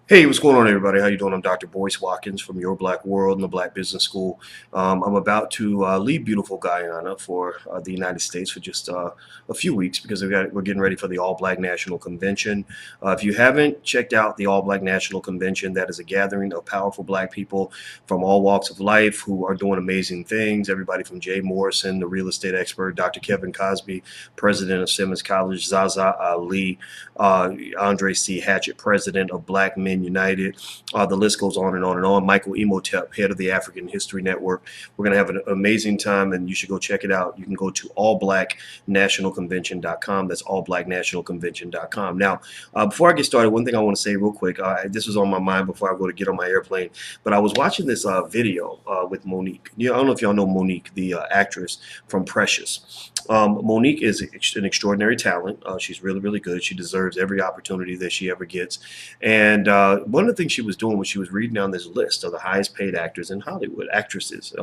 Hey, what's going on, everybody? How you doing? I'm Dr. Boyce Watkins from Your Black World and the Black Business School. I'm about to leave beautiful Guyana for the United States for just a few weeks because we're getting ready for the All Black National Convention. If you haven't checked out the All Black National Convention, that is a gathering of powerful Black people from all walks of life who are doing amazing things. Everybody from Jay Morrison, the real estate expert, Dr. Kevin Cosby, president of Simmons College, Zaza Ali, Andre C. Hatchett, president of Black Men United. The list goes on and on and on. Michael Imhotep, head of the African History Network. We're going to have an amazing time, and you should go check it out. You can go to allblacknationalconvention.com. That's allblacknationalconvention.com. Now, before I get started, one thing I want to say real quick. This was on my mind before I go to get on my airplane, but I was watching this video with Monique. I don't know if y'all know Monique, the actress from Precious. Monique is an extraordinary talent. She's really, really good. She deserves every opportunity that she ever gets. And one of the things she was doing was she was reading down this list of the highest paid actors in Hollywood, actresses.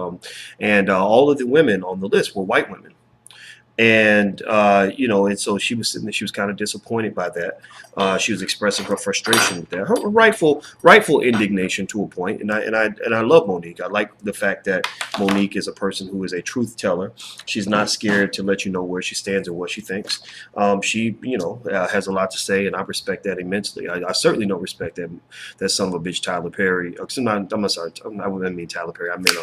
And all of the women on the list were white women. And and so she was sitting there, she was kind of disappointed by that. She was expressing her frustration with that, her rightful indignation to a point. And I love Monique. I like the fact that Monique is a person who is a truth teller. She's not scared to let you know where she stands and what she thinks. She has a lot to say, and I respect that immensely. I certainly don't respect that son of a bitch Tyler Perry. I'm sorry, I wouldn't mean Tyler Perry. I meant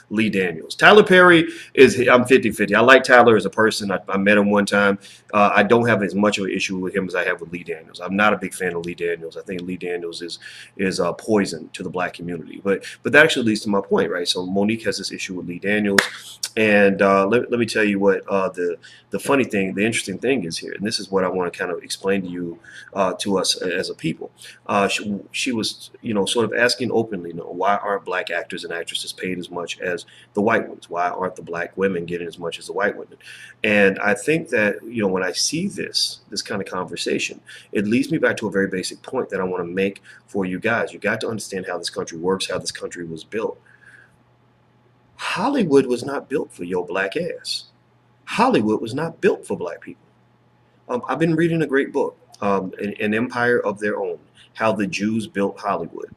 Lee Daniels. Tyler Perry I'm 50-50. I like Tyler as a person. I met him one time. I don't have as much of an issue with him as I have with Lee Daniels. I'm not a big fan of Lee Daniels. I think Lee Daniels is poison to the Black community. But that actually leads to my point, right? So Monique has this issue with Lee Daniels, and let me tell you what the funny thing, the interesting thing is here, and this is what I want to kind of explain to you, to us as a people. She was, sort of asking openly, why aren't Black actors and actresses paid as much as the white ones? Why aren't the Black women getting as much as the white women? And I think that, when I see this kind of conversation, it leads me back to a very basic point that I want to make for you guys. You got to understand how this country works, how this country was built. Hollywood was not built for your Black ass. Hollywood was not built for Black people. I've been reading a great book, An Empire of Their Own, How the Jews Built Hollywood.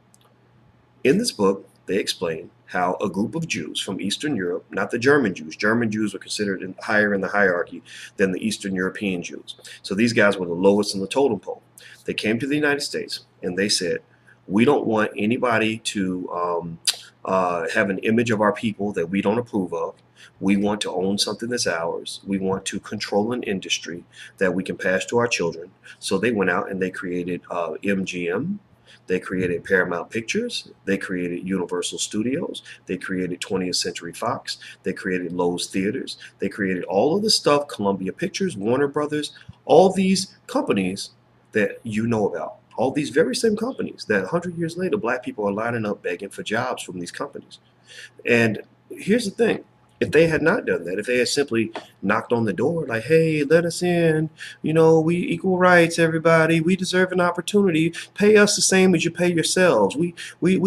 In this book, they explain how a group of Jews from Eastern Europe, not the German Jews were considered higher in the hierarchy than the Eastern European Jews. So these guys were the lowest in the totem pole. They came to the United States and they said, we don't want anybody to have an image of our people that we don't approve of. We want to own something that's ours. We want to control an industry that we can pass to our children. So they went out and they created MGM. They created Paramount Pictures. They created Universal Studios. They created 20th Century Fox. They created Lowe's Theaters. They created all of the stuff, Columbia Pictures, Warner Brothers, all these companies that you know about. All these very same companies that 100 years later, Black people are lining up begging for jobs from these companies. And here's the thing. If they had not done that, if they had simply knocked on the door like, hey, let us in, we equal rights, everybody, we deserve an opportunity, pay us the same as you pay yourselves, we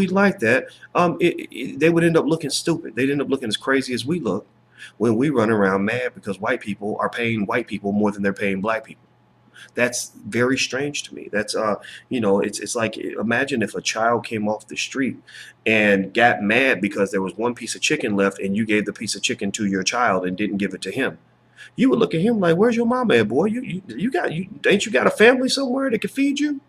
like that, they would end up looking stupid. They'd end up looking as crazy as we look when we run around mad because white people are paying white people more than they're paying Black people. That's very strange to me. That's it's like, imagine if a child came off the street and got mad because there was one piece of chicken left and you gave the piece of chicken to your child and didn't give it to him. You would look at him like, where's your mama at, boy? Ain't you got a family somewhere that can feed you?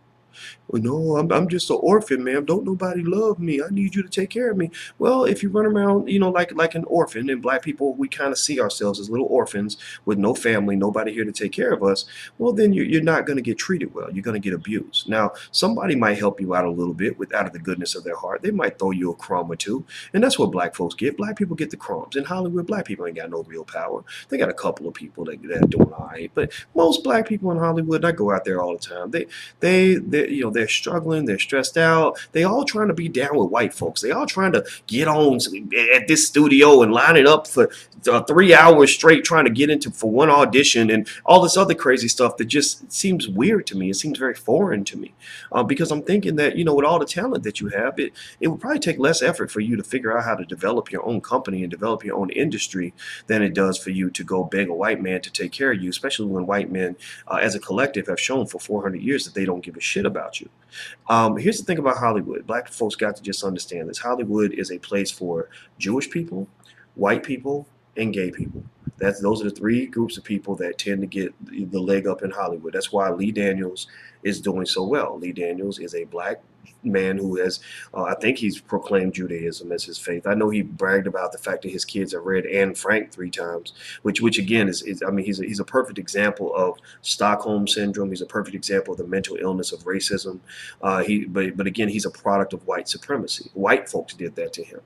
Well, no, I'm just an orphan, ma'am. Don't nobody love me. I need you to take care of me. Well, if you run around, like an orphan, and Black people, we kind of see ourselves as little orphans with no family, nobody here to take care of us. Well, then you're not going to get treated well. You're going to get abused. Now, somebody might help you out a little bit out of the goodness of their heart. They might throw you a crumb or two, and that's what Black folks get. Black people get the crumbs. In Hollywood, Black people ain't got no real power. They got a couple of people that are doing all right, but most Black people in Hollywood, I go out there all the time. They're struggling, they're stressed out. They all trying to be down with white folks. They all trying to get on at this studio and line it up for 3 hours straight, trying to get into for one audition and all this other crazy stuff that just seems weird to me. It seems very foreign to me, because I'm thinking that, with all the talent that you have, it would probably take less effort for you to figure out how to develop your own company and develop your own industry than it does for you to go beg a white man to take care of you, especially when white men as a collective have shown for 400 years that they don't give a shit about about you. Here's the thing about Hollywood. Black folks got to just understand this. Hollywood is a place for Jewish people, white people, and gay people. Those are the three groups of people that tend to get the leg up in Hollywood. That's why Lee Daniels is doing so well. Lee Daniels is a black man who has, I think he's proclaimed Judaism as his faith. I know he bragged about the fact that his kids have read Anne Frank 3 times, which again is I mean, he's a perfect example of Stockholm syndrome. He's a perfect example of the mental illness of racism. But again, he's a product of white supremacy. White folks did that to him.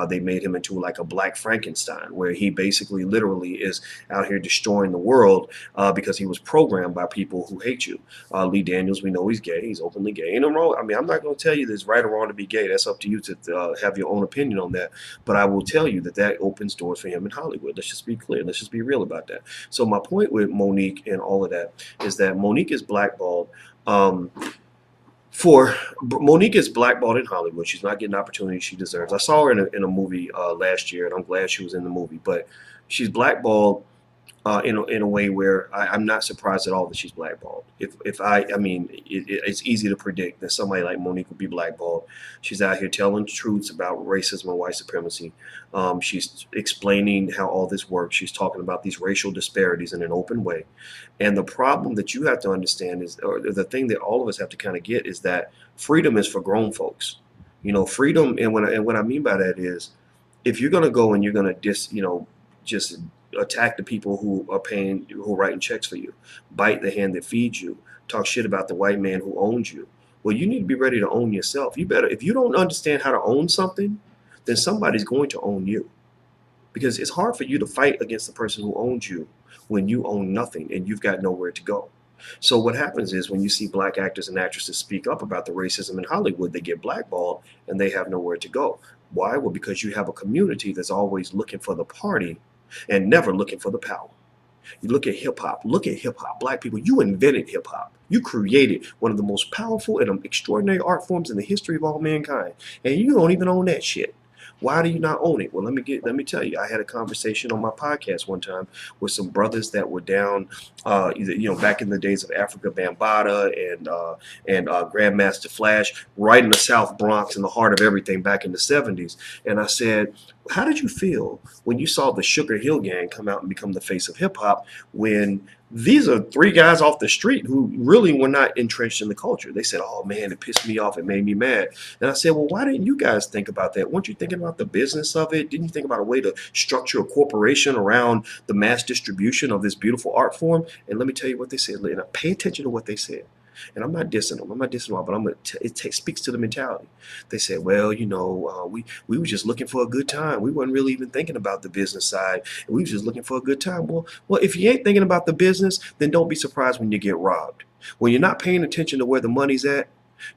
They made him into like a black Frankenstein, where he basically literally is out here destroying the world because he was programmed by people who hate you. Lee Daniels, we know he's gay. He's openly gay. And I mean, I'm not going to tell you that it's right or wrong to be gay. That's up to you to have your own opinion on that. But I will tell you that opens doors for him in Hollywood. Let's just be clear. Let's just be real about that. So my point with Monique and all of that is that Monique is blackballed. Monique is blackballed in Hollywood. She's not getting the opportunity she deserves. I saw her in a movie last year, and I'm glad she was in the movie. But she's blackballed in a way where I'm not surprised at all that she's blackballed. I mean, it's easy to predict that somebody like Monique would be blackballed. She's out here telling truths about racism and white supremacy. She's explaining how all this works. She's talking about these racial disparities in an open way. And the problem that you have to understand is, or the thing that all of us have to kind of get, is that freedom is for grown folks. Freedom, and what I mean by that is, if you're going to go and you're going to just attack the people who are writing checks for you, bite the hand that feeds you, talk shit about the white man who owns you. Well, you need to be ready to own yourself. If you don't understand how to own something, then somebody's going to own you. Because it's hard for you to fight against the person who owns you when you own nothing and you've got nowhere to go. So what happens is, when you see black actors and actresses speak up about the racism in Hollywood, they get blackballed and they have nowhere to go. Why? Well, because you have a community that's always looking for the party and never looking for the power. You look at hip hop. Look at hip hop. Black people, you invented hip hop. You created one of the most powerful and extraordinary art forms in the history of all mankind, and you don't even own that shit. Why do you not own it? Well, let me tell you. I had a conversation on my podcast one time with some brothers that were down, back in the days of Africa Bambaataa and Grandmaster Flash, right in the South Bronx, in the heart of everything, back in the 70s. And I said, how did you feel when you saw the Sugar Hill Gang come out and become the face of hip hop, when these are 3 guys off the street who really were not entrenched in the culture? They said, oh man, it pissed me off. It made me mad. And I said, well, why didn't you guys think about that? Weren't you thinking about the business of it? Didn't you think about a way to structure a corporation around the mass distribution of this beautiful art form? And let me tell you what they said. And pay attention to what they said. And I'm not dissing them. But it speaks to the mentality. They said, well, we were just looking for a good time. We weren't really even thinking about the business side. We were just looking for a good time. Well, if you ain't thinking about the business, then don't be surprised when you get robbed. When you're not paying attention to where the money's at,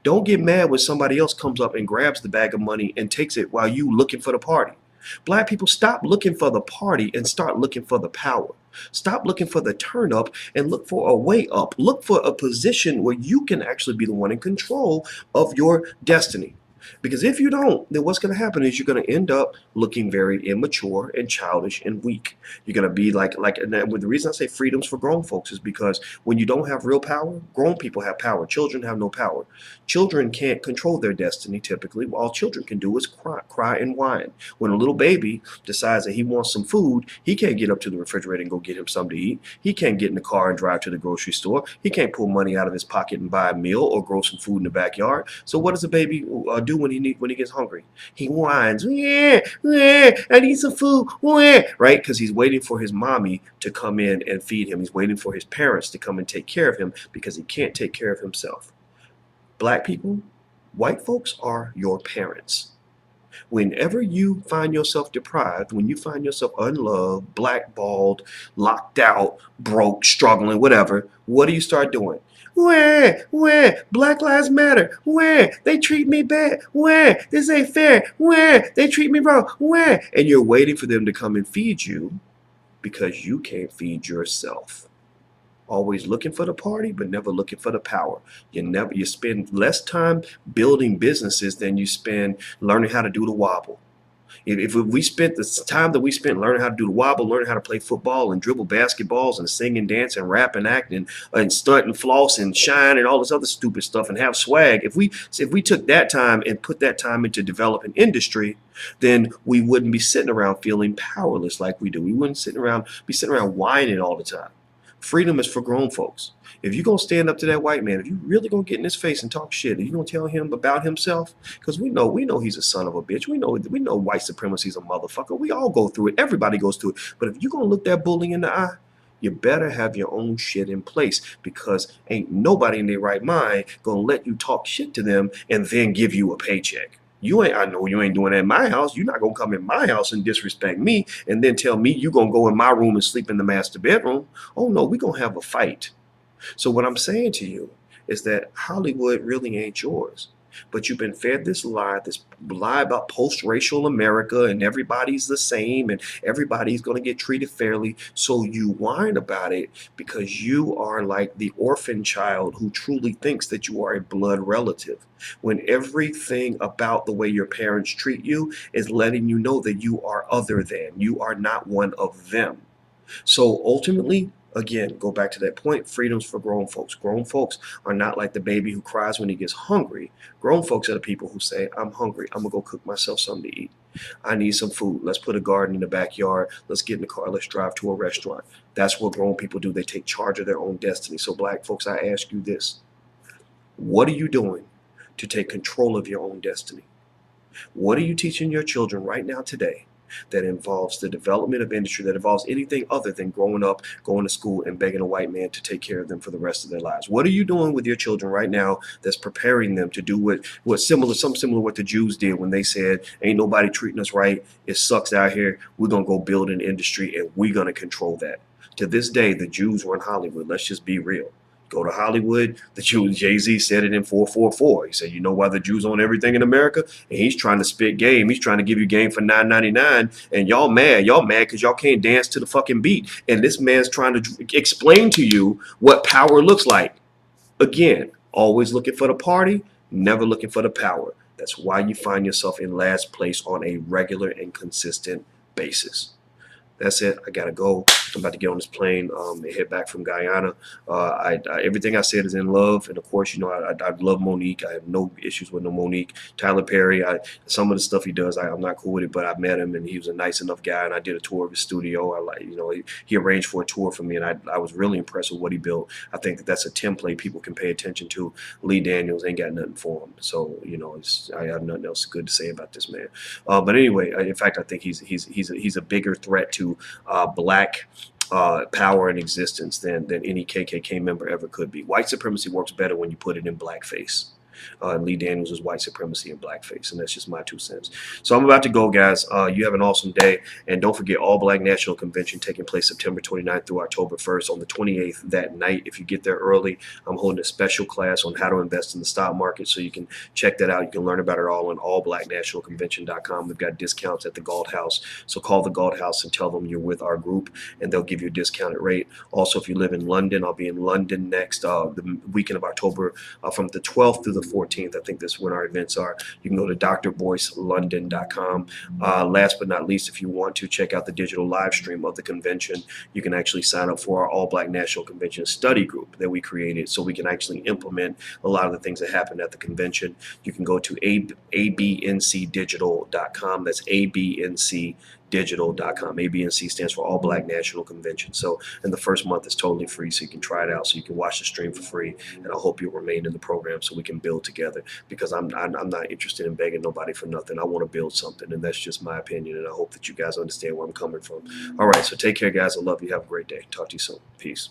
don't get mad when somebody else comes up and grabs the bag of money and takes it while you looking for the party. Black people, stop looking for the party and start looking for the power. Stop looking for the turn up and look for a way up. Look for a position where you can actually be the one in control of your destiny. Because if you don't, then what's going to happen is you're going to end up looking very immature and childish and weak. You're going to be and the reason I say freedom's for grown folks is because when you don't have real power, grown people have power. Children have no power. Children can't control their destiny typically. All children can do is cry and whine. When a little baby decides that he wants some food, he can't get up to the refrigerator and go get him something to eat. He can't get in the car and drive to the grocery store. He can't pull money out of his pocket and buy a meal or grow some food in the backyard. So what does a baby do when he gets hungry? He whines, yeah, I need some food, right? Because he's waiting for his mommy to come in and feed him. He's waiting for his parents to come and take care of him because he can't take care of himself. Black people, white folks are your parents. Whenever you find yourself deprived, when you find yourself unloved, blackballed, locked out, broke, struggling, whatever, what do you start doing? Where? Black Lives Matter. Where? They treat me bad. Where? This ain't fair. Where? They treat me wrong. Where? And you're waiting for them to come and feed you because you can't feed yourself. Always looking for the party, but never looking for the power. You spend less time building businesses than you spend learning how to do the wobble. If we spent the time that we spent learning how to do the wobble, learning how to play football and dribble basketballs and sing and dance and rap and act and stunt and floss and shine and all this other stupid stuff and have swag, if we took that time and put that time into developing industry, then we wouldn't be sitting around feeling powerless like we do. We wouldn't be sitting around whining all the time. Freedom is for grown folks. If you're gonna stand up to that white man, if you really gonna get in his face and talk shit, if you gonna tell him about himself, because we know he's a son of a bitch. We know white supremacy is a motherfucker. We all go through it. Everybody goes through it. But if you're gonna look that bully in the eye, you better have your own shit in place, because ain't nobody in their right mind gonna let you talk shit to them and then give you a paycheck. I know you ain't doing that in my house. You're not gonna come in my house and disrespect me and then tell me you gonna go in my room and sleep in the master bedroom. Oh no, we gonna have a fight. So what I'm saying to you is that Hollywood really ain't yours. But you've been fed this lie about post-racial America and everybody's the same and everybody's going to get treated fairly. So you whine about it because you are like the orphan child who truly thinks that you are a blood relative, when everything about the way your parents treat you is letting you know that you are other than, you are not one of them. So ultimately, again, go back to that point, freedom's for grown folks. Grown folks are not like the baby who cries when he gets hungry. Grown folks are the people who say, I'm hungry. I'm going to go cook myself something to eat. I need some food. Let's put a garden in the backyard. Let's get in the car. Let's drive to a restaurant. That's what grown people do. They take charge of their own destiny. So black folks, I ask you this. What are you doing to take control of your own destiny? What are you teaching your children right now today that involves the development of industry, that involves anything other than growing up, going to school, and begging a white man to take care of them for the rest of their lives? What are you doing with your children right now that's preparing them to do something similar to what the Jews did when they said, ain't nobody treating us right, it sucks out here, we're going to go build an industry and we're going to control that. To this day, the Jews were in Hollywood. Let's just be real. Go to Hollywood. The Jews, Jay-Z said it in 444. He said, you know why the Jews own everything in America? And he's trying to spit game. He's trying to give you game for $9.99. And y'all mad. Y'all mad because y'all can't dance to the fucking beat. And this man's trying to explain to you what power looks like. Again, always looking for the party, never looking for the power. That's why you find yourself in last place on a regular and consistent basis. That's it. I gotta go. I'm about to get on this plane and head back from Guyana. Everything I said is in love, and of course, you know, I love Monique. I have no issues with no Monique. Tyler Perry. Some of the stuff he does, I'm not cool with it, but I met him and he was a nice enough guy, and I did a tour of his studio. He arranged for a tour for me, and I was really impressed with what he built. I think that's a template people can pay attention to. Lee Daniels ain't got nothing for him, so you know, I have nothing else good to say about this man. But anyway, in fact, I think he's a bigger threat to black power and existence than any KKK member ever could be. White supremacy works better when you put it in blackface. Lee Daniels is white supremacy and blackface, and that's just my 2 cents. So I'm about to go, guys. You have an awesome day, and don't forget All Black National Convention taking place September 29th through October 1st. On the 28th that night, if you get there early, I'm holding a special class on how to invest in the stock market, so you can check that out. You can learn about it all on allblacknationalconvention.com. We've got discounts at the Galt House, so call the Galt House and tell them you're with our group, and they'll give you a discounted rate. Also, if you live in London, I'll be in London next the weekend of October from the 12th through the 14th. I think that's when our events are. You can go to drboycelondon.com. Last but not least, if you want to check out the digital live stream of the convention, you can actually sign up for our All Black National Convention study group that we created, so we can actually implement a lot of the things that happen at the convention. You can go to abncdigital.com. That's abncdigital.com. ABNC stands for All Black National Convention. So, and the first month is totally free, so you can try it out, so you can watch the stream for free. And I hope you'll remain in the program so we can build together, because I'm not interested in begging nobody for nothing. I want to build something, and that's just my opinion. And I hope that you guys understand where I'm coming from. All right, so take care, guys. I love you. Have a great day. Talk to you soon. Peace.